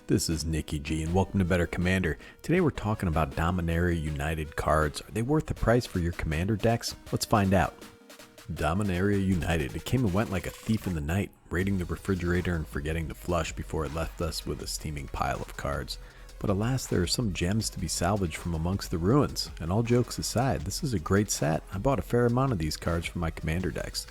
This is Nicky G and welcome to Better Commander. Today we're talking about Dominaria United cards. Are they worth the price for your commander decks? Let's find out. Dominaria United. It came and went like a thief in the night, raiding the refrigerator and forgetting to flush before it left us with a steaming pile of cards. But alas, there are some gems to be salvaged from amongst the ruins. And all jokes aside, this is a great set. I bought a fair amount of these cards for my commander decks.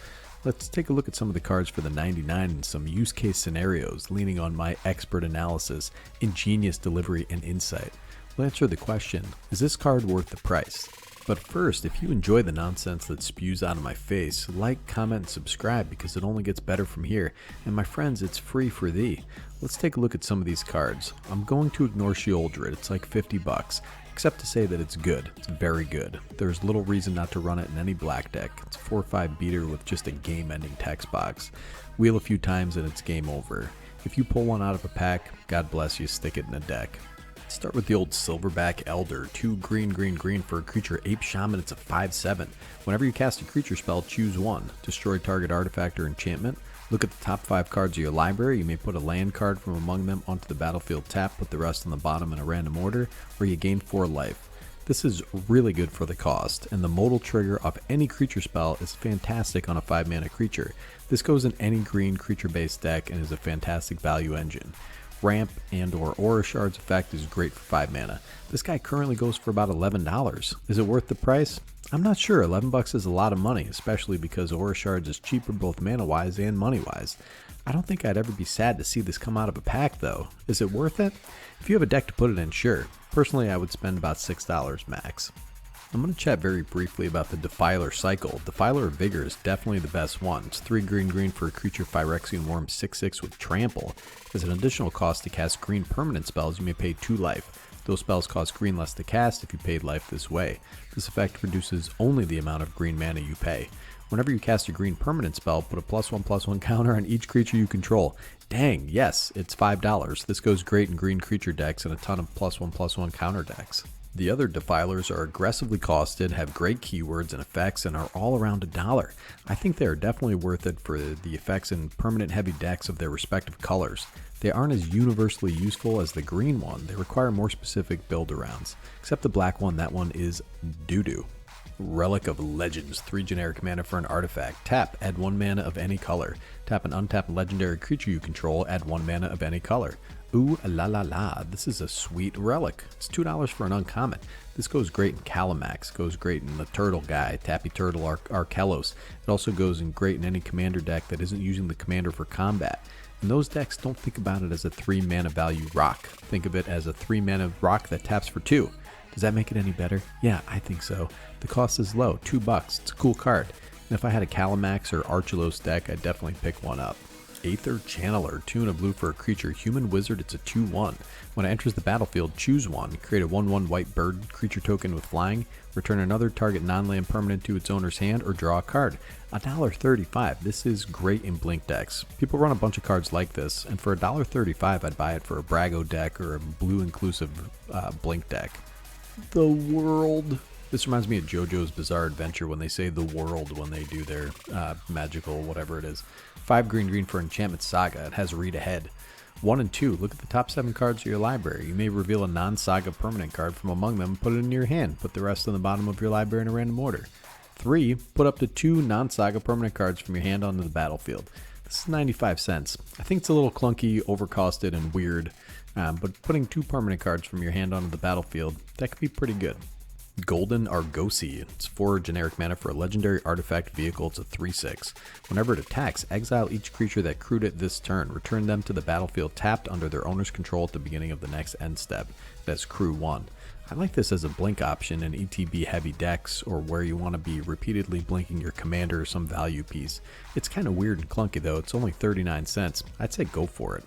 Let's take a look at some of the cards for the 99 and some use case scenarios, leaning on my expert analysis, ingenious delivery, and insight. We'll answer the question, is this card worth the price? But first, if you enjoy the nonsense that spews out of my face, like, comment, and subscribe because it only gets better from here. And my friends, it's free for thee. Let's take a look at some of these cards. I'm going to ignore Sheoldred, it's like 50 bucks. Except to say that it's good. It's very good. There's little reason not to run it in any black deck. It's a 4/5 beater with just a game-ending text box. Wheel a few times and it's game over. If you pull one out of a pack, God bless you, stick it in a deck. Let's start with the old Silverback Elder. 2 green for a creature ape shaman. It's a 5/7. Whenever you cast a creature spell, choose one. Destroy target artifact or enchantment. Look at the top 5 cards of your library. You may put a land card from among them onto the battlefield tap, put the rest on the bottom in a random order, or you gain 4 life. This is really good for the cost, and the modal trigger of any creature spell is fantastic on a 5-mana creature. This goes in any green creature-based deck and is a fantastic value engine. Ramp and or Aura Shard's effect is great for 5 mana. This guy currently goes for about $11. Is it worth the price? I'm not sure. 11 bucks is a lot of money, especially because Aura Shards is cheaper both mana-wise and money-wise. I don't think I'd ever be sad to see this come out of a pack though. Is it worth it? If you have a deck to put it in, sure. Personally, I would spend about $6 max. I'm going to chat very briefly about the Defiler cycle. Defiler of Vigor is definitely the best one. It's 3 green for a creature Phyrexian Worm 6/6 with Trample. As an additional cost to cast green permanent spells, you may pay 2 life. Those spells cost green less to cast if you paid life this way. This effect reduces only the amount of green mana you pay. Whenever you cast a green permanent spell, put a +1/+1 counter on each creature you control. Dang, yes, it's $5. This goes great in green creature decks and a ton of +1/+1 counter decks. The other Defilers are aggressively costed, have great keywords and effects, and are all around $1. I think they are definitely worth it for the effects in permanent heavy decks of their respective colors. They aren't as universally useful as the green one. They require more specific build arounds. Except the black one, that one is doo-doo. Relic of Legends, 3 generic mana for an artifact. Tap, add 1 mana of any color. Tap an untapped legendary creature you control, add 1 mana of any color. Ooh la la la, this is a sweet relic. It's $2 for an uncommon. This goes great in Calamax, goes great in the Turtle guy, Tappy Turtle Arkelos. It also goes in great in any commander deck that isn't using the commander for combat. In those decks, don't think about it as a 3 mana value rock. Think of it as a 3 mana rock that taps for 2. Does that make it any better? Yeah, I think so. The cost is low, $2. It's a cool card. And if I had a Calamax or Archelos deck, I'd definitely pick one up. Aether Channeler, 2 and a blue for a creature, human wizard, it's a 2/1. When it enters the battlefield, choose one, create a 1/1 white bird creature token with flying, return another target non-land permanent to its owner's hand, or draw a card. $1.35, this is great in blink decks. People run a bunch of cards like this, and for $1.35 I'd buy it for a Brago deck or a blue inclusive blink deck. The world. This reminds me of JoJo's Bizarre Adventure when they say the world when they do their magical whatever it is. 5 green for enchantment Saga. It has read ahead. 1 and 2. Look at the top 7 cards of your library. You may reveal a non-Saga permanent card from among them, put it in your hand. Put the rest on the bottom of your library in a random order. 3. Put up to 2 non-Saga permanent cards from your hand onto the battlefield. This is 95 cents. I think it's a little clunky, overcosted, and weird, but putting 2 permanent cards from your hand onto the battlefield, that could be pretty good. Golden Argosy. It's 4 generic mana for a legendary artifact vehicle. It's a 3/6. Whenever it attacks, exile each creature that crewed it this turn. Return them to the battlefield tapped under their owner's control at the beginning of the next end step. That's crew 1. I like this as a blink option in ETB heavy decks or where you want to be repeatedly blinking your commander or some value piece. It's kind of weird and clunky though. It's only 39 cents. I'd say go for it.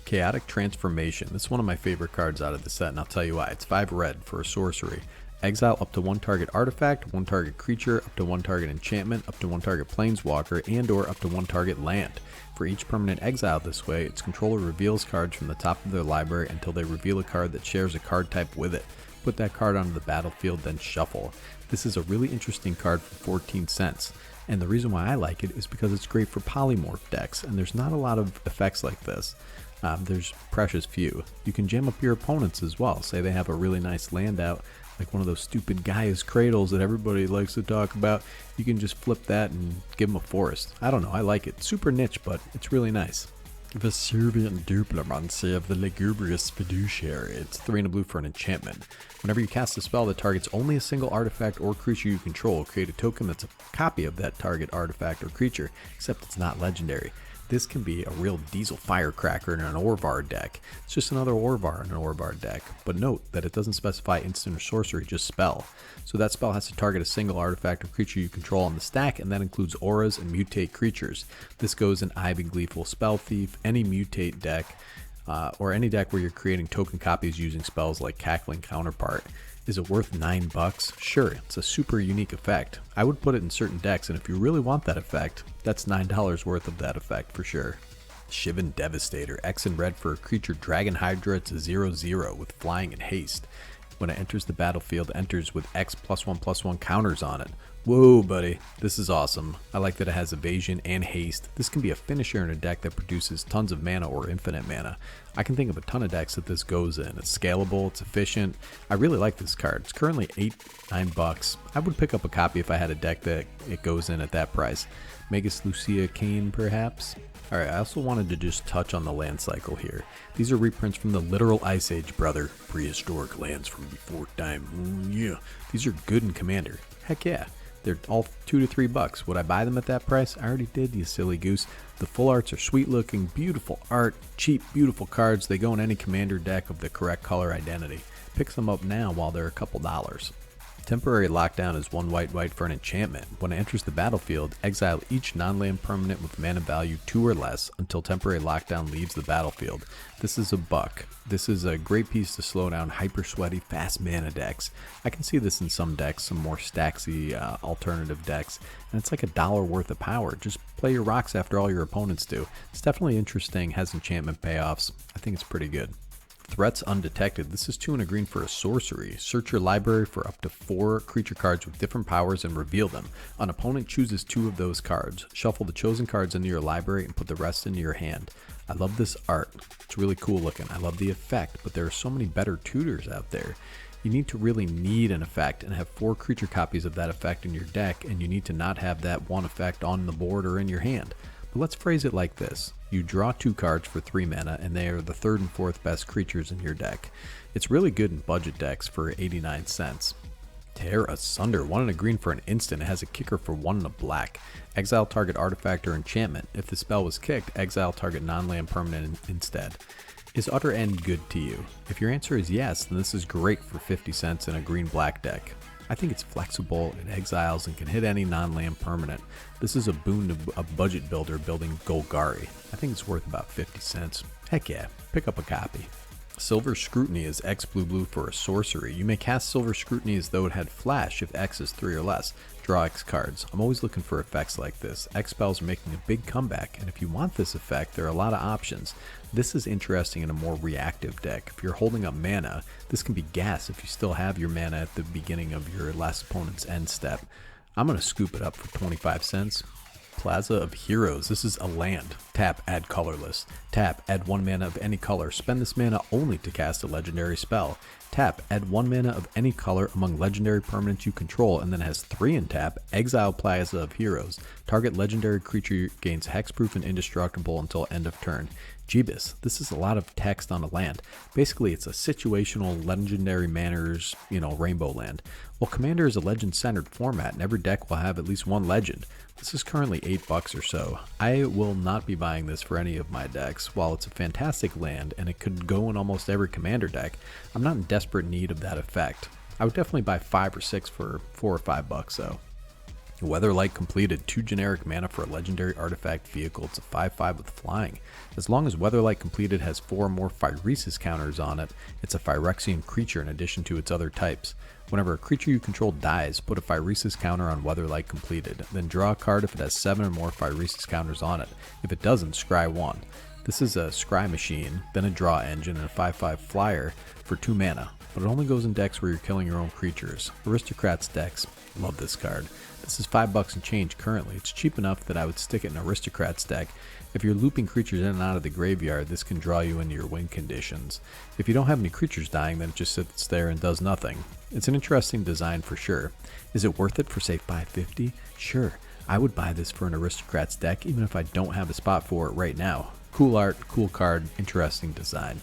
Chaotic Transformation. This is one of my favorite cards out of the set, and I'll tell you why. It's 5 red for a sorcery. Exile up to 1 target artifact, 1 target creature, up to 1 target enchantment, up to 1 target planeswalker, and or up to 1 target land. For each permanent exiled this way, its controller reveals cards from the top of their library until they reveal a card that shares a card type with it. Put that card onto the battlefield, then shuffle. This is a really interesting card for 14 cents. And the reason why I like it is because it's great for polymorph decks, and there's not a lot of effects like this. There's precious few. You can jam up your opponents as well. Say they have a really nice land out, like one of those stupid Gaia's Cradles that everybody likes to talk about. You can just flip that and give them a forest. I don't know, I like it. Super niche, but it's really nice. The Serra Diplomat of the Lugubrious Fiduciary. It's 3 and a blue for an enchantment. Whenever you cast a spell that targets only a single artifact or creature you control, create a token that's a copy of that target artifact or creature, except it's not legendary. This can be a real diesel firecracker in an Orvar deck. It's just another Orvar in an Orvar deck, but note that it doesn't specify instant or sorcery, just spell. So that spell has to target a single artifact or creature you control on the stack, and that includes auras and mutate creatures. This goes in Ivy Gleeful Spell Thief, any mutate deck, or any deck where you're creating token copies using spells like Cackling Counterpart. Is it worth $9? Sure, it's a super unique effect. I would put it in certain decks, and if you really want that effect, that's $9 worth of that effect for sure. Shivan Devastator, X and red for a creature Dragon Hydra. It's a 0/0 with flying and haste. When it enters the battlefield, enters with X +1/+1 counters on it. Whoa, buddy, this is awesome. I like that it has evasion and haste. This can be a finisher in a deck that produces tons of mana or infinite mana. I can think of a ton of decks that this goes in. It's scalable, it's efficient. I really like this card. It's currently $9. I would pick up a copy if I had a deck that it goes in at that price. Magus Lucia Kane, perhaps? Alright, I also wanted to just touch on the land cycle here. These are reprints from the literal Ice Age, brother. Prehistoric lands from before time. Yeah. These are good in Commander. Heck yeah. They're all $2 to $3. Would I buy them at that price? I already did, you silly goose. The full arts are sweet looking, beautiful art, cheap, beautiful cards. They go in any Commander deck of the correct color identity. Pick them up now while they're a couple dollars. Temporary Lockdown is 1 white for an enchantment. When it enters the battlefield, exile each non-land permanent with mana value 2 or less until Temporary Lockdown leaves the battlefield. This is a buck. This is a great piece to slow down hyper sweaty, fast mana decks. I can see this in some decks, some more stacksy alternative decks, and it's like $1 worth of power. Just play your rocks after all your opponents do. It's definitely interesting, has enchantment payoffs. I think it's pretty good. Threats Undetected. This is 2 and a green for a sorcery. Search your library for up to 4 creature cards with different powers and reveal them. An opponent chooses 2 of those cards. Shuffle the chosen cards into your library and put the rest into your hand. I love this art. It's really cool looking. I love the effect, but there are so many better tutors out there. You need to really need an effect and have 4 creature copies of that effect in your deck, and you need to not have that one effect on the board or in your hand. But let's phrase it like this. You draw 2 cards for 3 mana, and they are the 3rd and 4th best creatures in your deck. It's really good in budget decks for 89 cents. Terrar Asunder, 1 and a green for an instant. It has a kicker for 1 and a black. Exile target artifact or enchantment. If the spell was kicked, exile target non-land permanent instead. Is Utter End good to you? If your answer is yes, then this is great for 50 cents in a green-black deck. I think it's flexible, it exiles, and can hit any non-land permanent. This is a boon to a budget builder building Golgari. I think it's worth about 50 cents. Heck yeah, pick up a copy. Silver Scrutiny is X blue for a sorcery. You may cast Silver Scrutiny as though it had flash if X is 3 or less. Draw X cards. I'm always looking for effects like this. X spells are making a big comeback, and if you want this effect, there are a lot of options. This is interesting in a more reactive deck. If you're holding up mana, this can be gas if you still have your mana at the beginning of your last opponent's end step. I'm going to scoop it up for 25 cents. Plaza of Heroes. This is a land. Tap, add colorless. Tap, add 1 mana of any color. Spend this mana only to cast a legendary spell. Tap, add 1 mana of any color among legendary permanents you control, and then has 3 in tap. Exile Plaza of Heroes. Target legendary creature gains hexproof and indestructible until end of turn. Jeebus, this is a lot of text on a land. Basically, it's a situational legendary manners, rainbow land. Well, Commander is a legend-centered format, and every deck will have at least 1 legend. This is currently $8 or so. I will not be buying this for any of my decks. While it's a fantastic land, and it could go in almost every Commander deck, I'm not in desperate need of that effect. I would definitely buy 5 or 6 for $4 or $5 though. Weatherlight Compleated, 2 generic mana for a legendary artifact vehicle. It's a 5/5 with flying. As long as Weatherlight Compleated has 4 or more Phyresis counters on it, it's a Phyrexian creature in addition to its other types. Whenever a creature you control dies, put a Phyresis counter on Weatherlight Compleated. Then draw a card if it has 7 or more Phyresis counters on it. If it doesn't, scry 1. This is a scry machine, then a draw engine, and a 5/5 flyer for 2 mana. But it only goes in decks where you're killing your own creatures. Aristocrats decks love this card. This is $5 and change currently. It's cheap enough that I would stick it in Aristocrat's deck. If you're looping creatures in and out of the graveyard, this can draw you into your win conditions. If you don't have any creatures dying, then it just sits there and does nothing. It's an interesting design for sure. Is it worth it for say $5.50? Sure, I would buy this for an Aristocrat's deck even if I don't have a spot for it right now. Cool art, cool card, interesting design.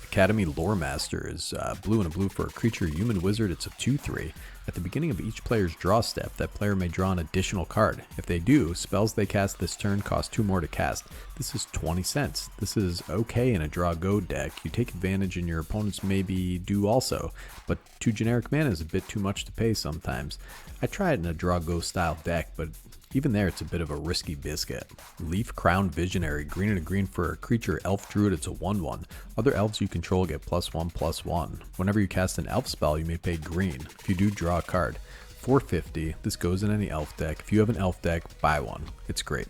Academy Loremaster is blue and a blue for a creature human wizard. It's a 2/3. At the beginning of each player's draw step, that player may draw an additional card. If they do, spells they cast this turn cost 2 more to cast. This is 20 cents. This is okay in a draw go deck. You take advantage and your opponents maybe do also, but 2 generic mana is a bit too much to pay sometimes. I tried in a draw go style deck, but even there it's a bit of a risky biscuit. Leaf Crown Visionary, green and a green for a creature elf druid. It's a 1/1. Other elves you control get +1/+1. Whenever you cast an elf spell, you may pay green. If you do, draw a card. $4.50. This goes in any elf deck. If you have an elf deck, buy one. It's great.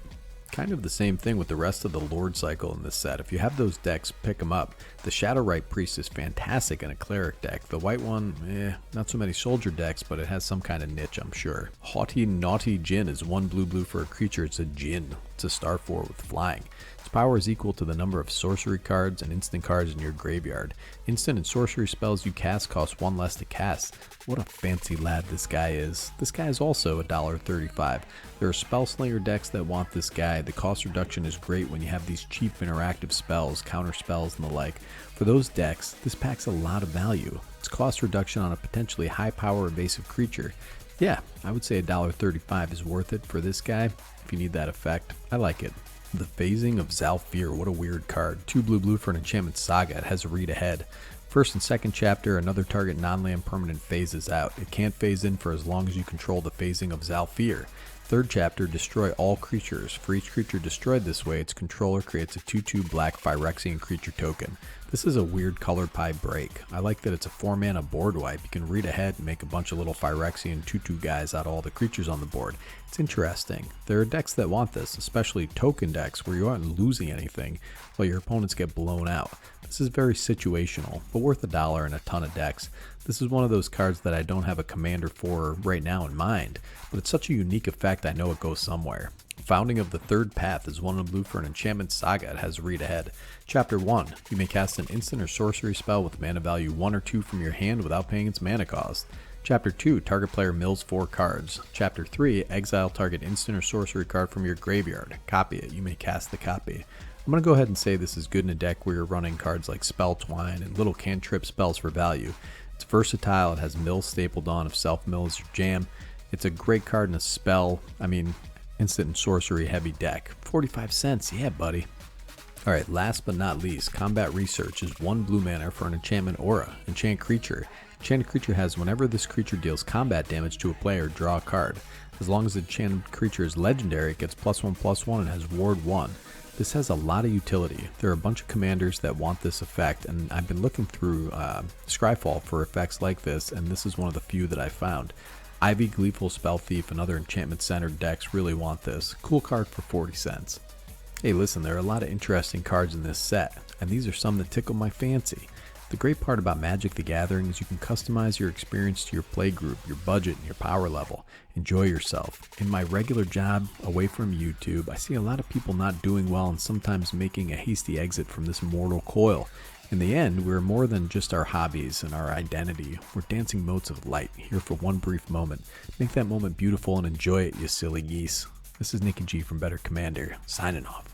Kind of the same thing with the rest of the Lord cycle in this set. If you have those decks, pick them up. The Shadow-Rite Priest is fantastic in a cleric deck. The white one, not so many soldier decks, but it has some kind of niche, I'm sure. Haughty Djinn is 1 blue for a creature. It's a Djinn. It's a star 4 with flying. Its power is equal to the number of sorcery cards and instant cards in your graveyard. Instant and sorcery spells you cast cost 1 less to cast. What a fancy lad this guy is. This guy is also $1.35. There are spell slinger decks that want this guy. The cost reduction is great when you have these cheap interactive spells, counter spells and the like. For those decks, this packs a lot of value. Its cost reduction on a potentially high power evasive creature. Yeah, I would say $1.35 is worth it for this guy. If you need that effect, I like it. The Phasing of Zhalfir, what a weird card. 2 blue for an enchantment Saga. It has a read ahead. First and second chapter, another target non-land permanent phases out. It can't phase in for as long as you control the Phasing of Zhalfir. Third chapter, destroy all creatures. For each creature destroyed this way, its controller creates a 2/2 black Phyrexian creature token. This is a weird color pie break. I like that it's a 4-mana board wipe. You can read ahead and make a bunch of little Phyrexian 2/2 guys out of all the creatures on the board. It's interesting. There are decks that want this, especially token decks where you aren't losing anything while your opponents get blown out. This is very situational, but worth $1 in a ton of decks. This is one of those cards that I don't have a commander for right now in mind, but it's such a unique effect I know it goes somewhere. Founding of the Third Path is 1 blue for an enchantment Saga. It has read ahead. Chapter 1. You may cast an instant or sorcery spell with mana value 1 or 2 from your hand without paying its mana cost. Chapter 2. Target player mills 4 cards. Chapter 3. Exile target instant or sorcery card from your graveyard. Copy it. You may cast the copy. I'm going to go ahead and say this is good in a deck where you're running cards like Spell Twine and little cantrip spells for value. It's versatile. It has mill stapled on if self-mill is your jam. It's a great card in a instant and sorcery heavy deck. 45 cents. Yeah, buddy. Alright, last but not least, Combat Research is 1 blue mana for an enchantment aura. Enchant creature. Enchanted creature has whenever this creature deals combat damage to a player, draw a card. As long as the enchanted creature is legendary, it gets +1/+1 and has ward 1. This has a lot of utility. There are a bunch of commanders that want this effect, and I've been looking through Scryfall for effects like this, and this is one of the few that I found. Ivy, Gleeful Spell Thief, and other enchantment-centered decks really want this. Cool card for 40 cents. Hey listen, there are a lot of interesting cards in this set, and these are some that tickle my fancy. The great part about Magic the Gathering is you can customize your experience to your play group, your budget, and your power level. Enjoy yourself. In my regular job, away from YouTube, I see a lot of people not doing well and sometimes making a hasty exit from this mortal coil. In the end, we're more than just our hobbies and our identity. We're dancing motes of light, here for one brief moment. Make that moment beautiful and enjoy it, you silly geese. This is Nicky G from Better Commander, signing off.